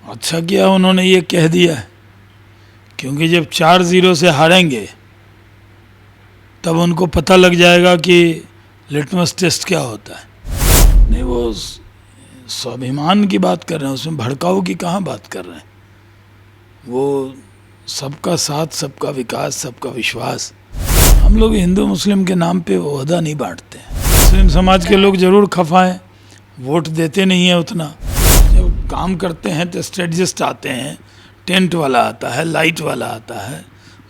अच्छा किया उन्होंने ये कह दिया, क्योंकि जब 4-0 से हारेंगे तब उनको पता लग जाएगा कि लिटमस टेस्ट क्या होता है। नहीं, वो स्वाभिमान की बात कर रहे हैं, उसमें भड़काऊ की कहाँ बात कर रहे हैं। वो सबका साथ, सबका विकास, सबका विश्वास। हम लोग हिंदू मुस्लिम के नाम पे ओहदा नहीं बांटते हैं। मुस्लिम समाज के लोग ज़रूर खफा हैं, वोट देते नहीं है उतना। जब काम करते हैं तो स्ट्रेटजिस्ट आते हैं, टेंट वाला आता है, लाइट वाला आता है,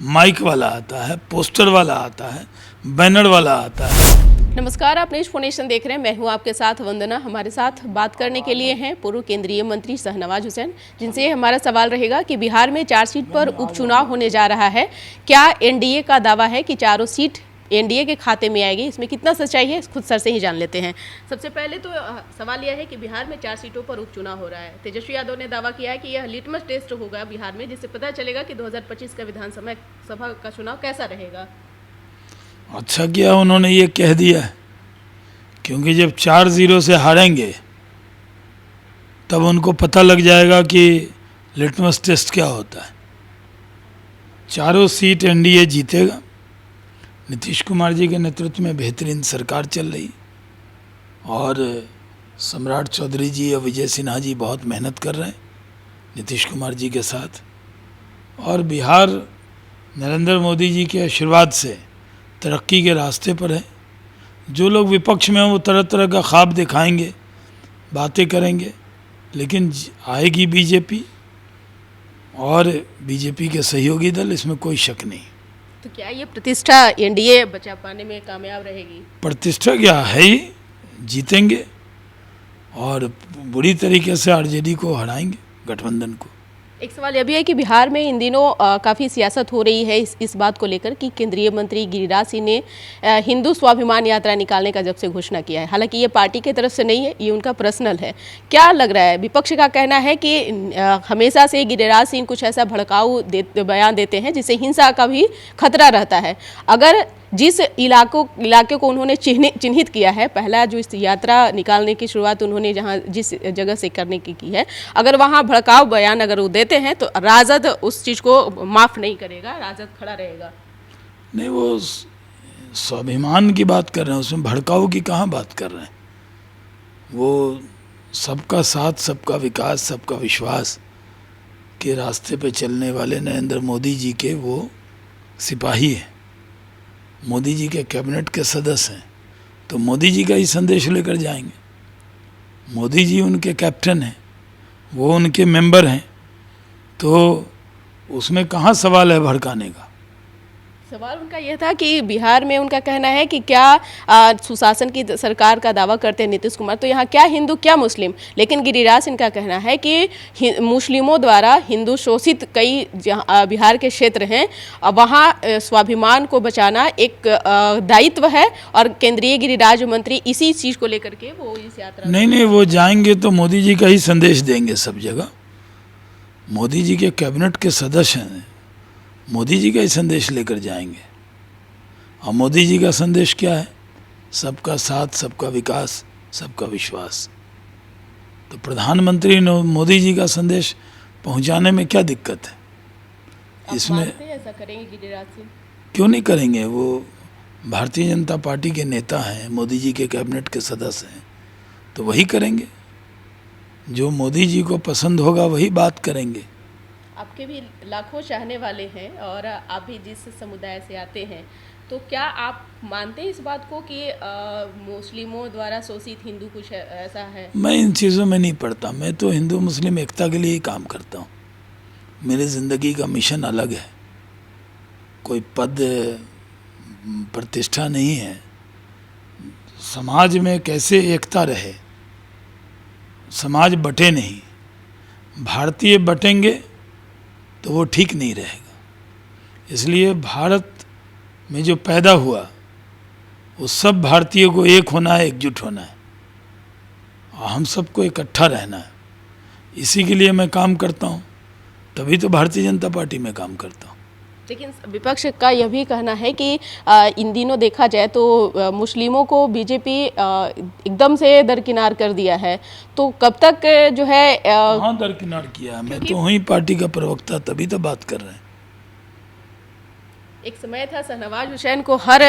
माइक वाला आता है, पोस्टर वाला आता है, बैनर वाला आता है। नमस्कार, आप नेश फोनेशन देख रहे हैं। मैं हूं आपके साथ वंदना। हमारे साथ बात करने के लिए हैं पूर्व केंद्रीय मंत्री शाहनवाज हुसैन, जिनसे हमारा सवाल रहेगा कि बिहार में 4 सीट पर उपचुनाव होने जा रहा है। क्या एनडीए का दावा है कि चारों सीट एनडीए के खाते में आएगी? इसमें कितना सच्चाई है, खुद सर से ही जान लेते हैं। सबसे पहले तो सवाल यह है कि बिहार में 4 सीटों पर उपचुनाव हो रहा है। तेजस्वी यादव ने दावा किया है कि यह लिटमस टेस्ट होगा बिहार में, जिससे पता चलेगा कि 2025 का विधानसभा का चुनाव कैसा रहेगा। अच्छा किया उन्होंने ये कह दिया, क्योंकि जब 4-0 से हारेंगे तब उनको पता लग जाएगा कि लिटमस टेस्ट क्या होता है। चारों सीट एनडीए जीतेगा। नीतीश कुमार जी के नेतृत्व में बेहतरीन सरकार चल रही और सम्राट चौधरी जी और विजय सिन्हा जी बहुत मेहनत कर रहे हैं नीतीश कुमार जी के साथ। और बिहार नरेंद्र मोदी जी के आशीर्वाद से तरक्की के रास्ते पर है। जो लोग विपक्ष में हैं वो तरह तरह का ख्वाब दिखाएंगे, बातें करेंगे, लेकिन आएगी बीजेपी और बीजेपी के सहयोगी दल, इसमें कोई शक नहीं। तो क्या ये प्रतिष्ठा एनडीए बचा पाने में कामयाब रहेगी? प्रतिष्ठा क्या है ही, जीतेंगे और बुरी तरीके से आरजेडी को हराएंगे, गठबंधन को। एक सवाल यह भी है कि बिहार में इन दिनों काफ़ी सियासत हो रही है इस बात को लेकर कि केंद्रीय मंत्री गिरिराज सिंह ने हिंदू स्वाभिमान यात्रा निकालने का जब से घोषणा किया है। हालांकि ये पार्टी की तरफ से नहीं है, ये उनका पर्सनल है। क्या लग रहा है? विपक्ष का कहना है कि हमेशा से गिरिराज सिंह कुछ ऐसा भड़काऊ बयान देते हैं जिससे हिंसा का भी खतरा रहता है। अगर जिस इलाके को उन्होंने चिन्हित किया है, पहला जो इस यात्रा निकालने की शुरुआत उन्होंने जिस जगह से करने की है, अगर वहाँ भड़काऊ बयान अगर वो देते हैं तो राजद उस चीज़ को माफ़ नहीं करेगा, राजद खड़ा रहेगा। नहीं, वो स्वाभिमान की बात कर रहे हैं, उसमें भड़काऊ की कहाँ बात कर रहे हैं। वो सबका साथ, सबका विकास, सबका विश्वास के रास्ते पे चलने वाले नरेंद्र मोदी जी के वो सिपाही हैं, मोदी जी के कैबिनेट के सदस्य हैं, तो मोदी जी का ही संदेश लेकर जाएंगे। मोदी जी उनके कैप्टन हैं, वो उनके मेंबर हैं, तो उसमें कहाँ सवाल है भड़काने का। सवाल उनका यह था कि बिहार में उनका कहना है कि क्या सुशासन की सरकार का दावा करते हैं नीतीश कुमार, तो यहाँ क्या हिंदू क्या मुस्लिम। लेकिन गिरिराज सिंह का कहना है कि मुस्लिमों द्वारा हिंदू शोषित कई बिहार के क्षेत्र हैं, वहाँ स्वाभिमान को बचाना एक दायित्व है और केंद्रीय गृह राज्य मंत्री इसी चीज़ को लेकर के वो इस यात्रा नहीं, वो जाएंगे तो मोदी जी का ही संदेश देंगे सब जगह। मोदी जी के कैबिनेट के सदस्य हैं, मोदी जी का ही संदेश लेकर जाएंगे। और मोदी जी का संदेश क्या है? सबका साथ, सबका विकास, सबका विश्वास। तो प्रधानमंत्री ने मोदी जी का संदेश पहुंचाने में क्या दिक्कत है? इसमें ऐसा करेंगे गिरिराज सिंह? क्यों नहीं करेंगे? वो भारतीय जनता पार्टी के नेता हैं, मोदी जी के कैबिनेट के सदस्य हैं, तो वही करेंगे। जो मोदी जी को पसंद होगा वही बात करेंगे। आपके भी लाखों चाहने वाले हैं और आप भी जिस समुदाय से आते हैं, तो क्या आप मानते हैं इस बात को कि मुस्लिमों द्वारा शोषित हिंदू कुछ ऐसा है? मैं इन चीज़ों में नहीं पड़ता। मैं तो हिंदू मुस्लिम एकता के लिए ही काम करता हूँ। मेरी ज़िंदगी का मिशन अलग है, कोई पद प्रतिष्ठा नहीं है। समाज में कैसे एकता रहे, समाज बटे नहीं। भारतीय बटेंगे तो वो ठीक नहीं रहेगा। इसलिए भारत में जो पैदा हुआ वो सब भारतीयों को एक होना है, एकजुट होना है और हम सबको इकट्ठा रहना है। इसी के लिए मैं काम करता हूँ, तभी तो भारतीय जनता पार्टी में काम करता हूँ। लेकिन विपक्ष का यह भी कहना है कि इन दिनों देखा जाए तो मुस्लिमों को बीजेपी एकदम से दरकिनार कर दिया है, तो कब तक जो है कहाँ दरकिनार किया? मैं तो हूँ ही पार्टी का प्रवक्ता, तभी तो बात कर रहे हैं। एक समय था शहनवाज हुसैन को हर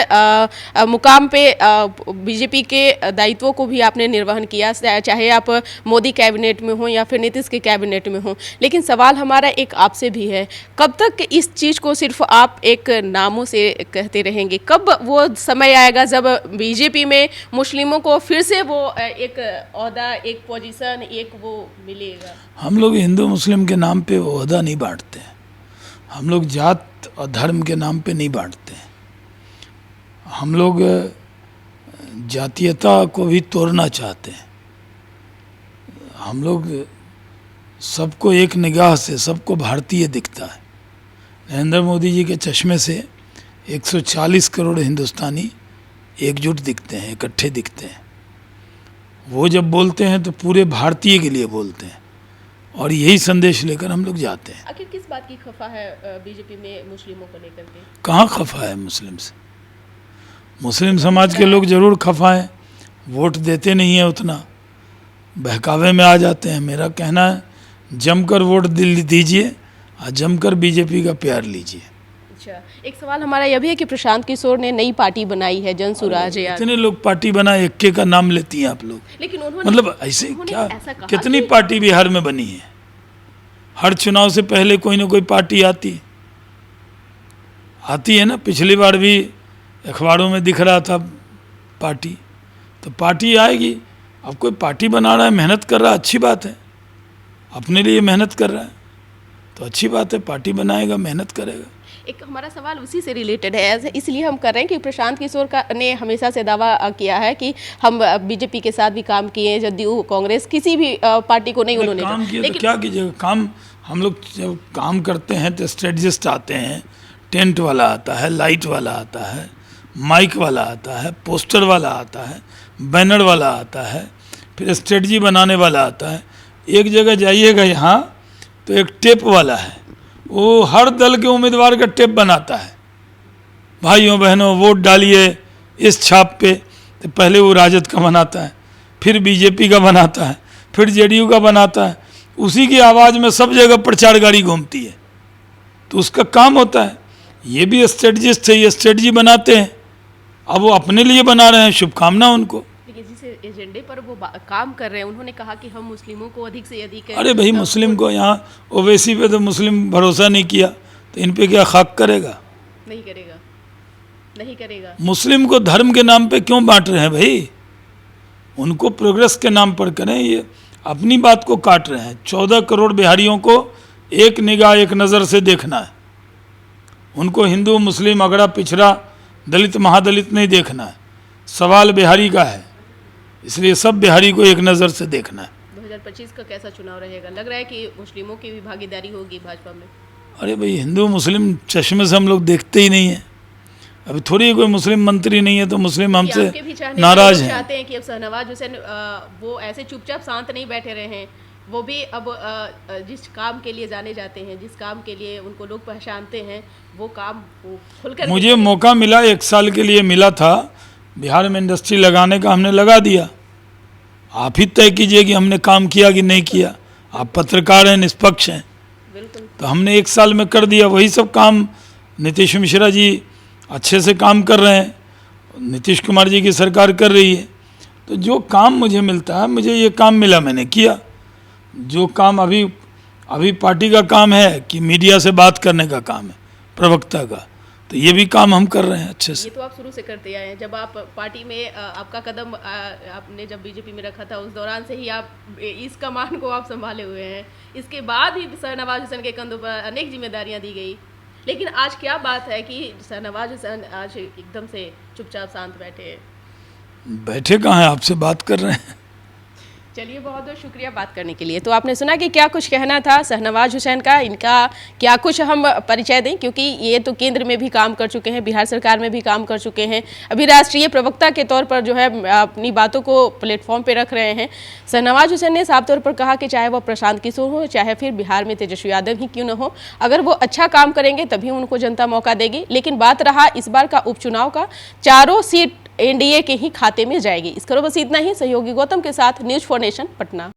मुकाम पे बीजेपी के दायित्वों को भी आपने निर्वहन किया, चाहे आप मोदी कैबिनेट में हो या फिर नीतीश के कैबिनेट में हो। लेकिन सवाल हमारा एक आपसे भी है, कब तक इस चीज़ को सिर्फ आप एक नामों से कहते रहेंगे? कब वो समय आएगा जब बीजेपी में मुस्लिमों को फिर से वो एक ओहदा, एक पोजीशन, एक वो मिलेगा? हम लोग हिंदू मुस्लिम के नाम पे वो ओहदा नहीं बांटते हैं। हम लोग जात और धर्म के नाम पे नहीं बांटते हैं। हम लोग जातीयता को भी तोड़ना चाहते हैं। हम लोग सबको एक निगाह से सबको भारतीय दिखता है। नरेंद्र मोदी जी के चश्मे से 140 करोड़ हिंदुस्तानी एकजुट दिखते हैं, इकट्ठे दिखते हैं। वो जब बोलते हैं तो पूरे भारतीय के लिए बोलते हैं, और यही संदेश लेकर हम लोग जाते हैं। आखिर किस बात की खफा है बीजेपी में मुस्लिमों को लेकर के? कहाँ खफा है मुस्लिम से? मुस्लिम समाज के लोग जरूर खफा हैं, वोट देते नहीं है उतना, बहकावे में आ जाते हैं। मेरा कहना है जमकर वोट दीजिए और जमकर बीजेपी का प्यार लीजिए। अच्छा, एक सवाल हमारा यह भी है कि प्रशांत किशोर ने नई पार्टी बनाई है जन सुराज यार। इतने लोग पार्टी बनाए, इक्के का नाम लेती हैं आप लोग। लेकिन उन्होंने मतलब ऐसे क्या, कितनी पार्टी बिहार में बनी है? हर चुनाव से पहले कोई ना कोई पार्टी आती है ना। पिछली बार भी अखबारों में दिख रहा था पार्टी, तो पार्टी आएगी। अब कोई पार्टी बना रहा है, मेहनत कर रहा है, अच्छी बात है। अपने लिए मेहनत कर रहा है तो अच्छी बात है, पार्टी बनाएगा, मेहनत करेगा। एक हमारा सवाल उसी से रिलेटेड है, इसलिए हम कर रहे हैं कि प्रशांत किशोर का ने हमेशा से दावा किया है कि हम बीजेपी के साथ भी काम किए, जदयू, कांग्रेस, किसी भी पार्टी को नहीं उन्होंने काम किया। तो क्या कीजिएगा? काम हम लोग जब काम करते हैं तो स्ट्रेटजिस्ट आते हैं, टेंट वाला आता है, लाइट वाला आता है, माइक वाला आता है, पोस्टर वाला आता है, बैनर वाला आता है, फिर स्ट्रेटजी बनाने वाला आता है। एक जगह जाइएगा यहाँ तो एक टेप वाला है, वो हर दल के उम्मीदवार का टेप बनाता है। भाइयों बहनों वोट डालिए इस छाप पे, तो पहले वो राजद का बनाता है, फिर बीजेपी का बनाता है, फिर जेडीयू का बनाता है। उसी की आवाज़ में सब जगह प्रचार गाड़ी घूमती है, तो उसका काम होता है। ये भी स्ट्रेटजिस्ट है, ये स्ट्रेटजी बनाते हैं। अब वो अपने लिए बना रहे हैं, शुभकामना उनको। लेकिन जिस एजेंडे पर वो काम कर रहे हैं, उन्होंने कहा कि हम मुस्लिमों को अधिक से अधिक। अरे भाई, मुस्लिम को यहाँ ओवैसी पे तो मुस्लिम भरोसा नहीं किया, तो इन पे क्या खाक करेगा? नहीं करेगा, नहीं करेगा। मुस्लिम को धर्म के नाम पे क्यों बांट रहे हैं भाई? उनको प्रोग्रेस के नाम पर करें। ये अपनी बात को काट रहे हैं। 14 करोड़ बिहारियों को एक निगाह, एक नज़र से देखना है। उनको हिंदू, मुस्लिम, अगड़ा, पिछड़ा, दलित, महादलित नहीं देखना है। सवाल बिहारी का है, इसलिए सब बिहारी को एक नज़र से देखना है। 2025 का कैसा चुनाव रहेगा? लग रहा है कि मुस्लिमों की भी भागीदारी होगी भाजपा में? अरे भाई, हिंदू मुस्लिम चश्मे से हम लोग देखते ही नहीं है। अभी थोड़ी कोई मुस्लिम मंत्री नहीं है तो मुस्लिम हमसे नाराज हैं। चाहते हैं कि अब शहनवाज हुसैन वो ऐसे चुपचाप शांत नहीं बैठे रहे हैं, वो भी अब जिस काम के लिए जाने जाते हैं, जिस काम के लिए उनको लोग पहचानते हैं, वो काम खुलकर। मुझे मौका मिला, 1 साल के लिए मिला था बिहार में इंडस्ट्री लगाने का, हमने लगा दिया। आप ही तय कीजिए कि हमने काम किया कि नहीं किया। आप पत्रकार हैं, निष्पक्ष हैं, तो हमने 1 साल में कर दिया। वही सब काम नीतीश मिश्रा जी अच्छे से काम कर रहे हैं, नीतीश कुमार जी की सरकार कर रही है। तो जो काम मुझे मिलता है, मुझे ये काम मिला, मैंने किया। जो काम अभी पार्टी का काम है कि मीडिया से बात करने का काम है, प्रवक्ता का, तो ये भी काम हम कर रहे हैं अच्छे से। ये तो आप शुरू से करते आए हैं। जब आप पार्टी में आपका कदम आपने जब बीजेपी में रखा था, उस दौरान से ही आप इस कमान को आप संभाले हुए हैं। इसके बाद ही शहनवाज हुसैन के कंधों पर अनेक जिम्मेदारियां दी गई। लेकिन आज क्या बात है कि शहनवाज हुसैन आज एकदम से चुपचाप शांत बैठे हैं? बैठे कहाँ हैं, आपसे बात कर रहे हैं। चलिए, बहुत बहुत शुक्रिया बात करने के लिए। तो आपने सुना कि क्या कुछ कहना था शहनवाज हुसैन का, इनका क्या कुछ हम परिचय दें, क्योंकि ये तो केंद्र में भी काम कर चुके हैं, बिहार सरकार में भी काम कर चुके हैं, अभी राष्ट्रीय प्रवक्ता के तौर पर जो है अपनी बातों को प्लेटफॉर्म पे रख रहे हैं। शहनवाज हुसैन ने साफ तौर पर कहा कि चाहे वो प्रशांत किशोर हो, चाहे फिर बिहार में तेजस्वी यादव ही क्यों न हो, अगर वो अच्छा काम करेंगे तभी उनको जनता मौका देगी। लेकिन बात रहा इस बार का उपचुनाव का, चारों सीट एनडीए के ही खाते में जाएगी। इस खबर बस इतना ही। सहयोगी गौतम के साथ न्यूज फॉर नेशन, पटना।